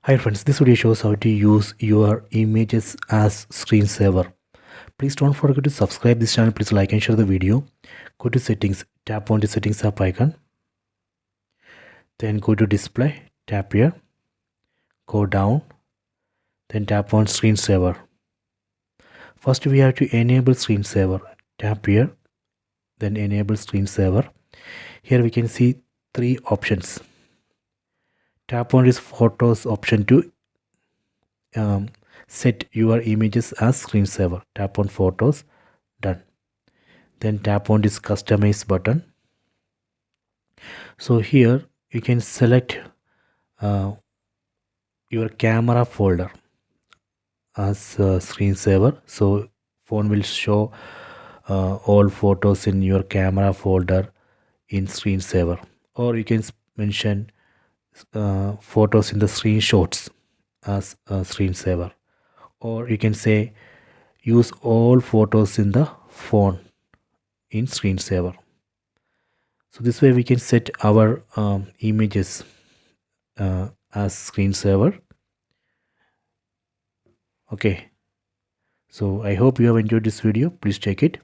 Hi friends, this video shows how to use your images as screensaver. Please don't forget to subscribe this channel. Please like and share the video. Go to settings, tap on the settings app icon. Then go to display, tap here. Go down, then tap on screensaver. First we have to enable screensaver. Tap here, then enable screensaver. Here we can see three options. Tap on this photos option to set your images as screensaver. Tap on photos, done. Then tap on this customize button. So here you can select your camera folder as screensaver. So phone will show all photos in your camera folder in screensaver, or you can mention photos in the screenshots as screensaver, or you can say use all photos in the phone in screensaver. So this way we can set our images as screensaver. Okay, so I hope you have enjoyed this video. Please check it.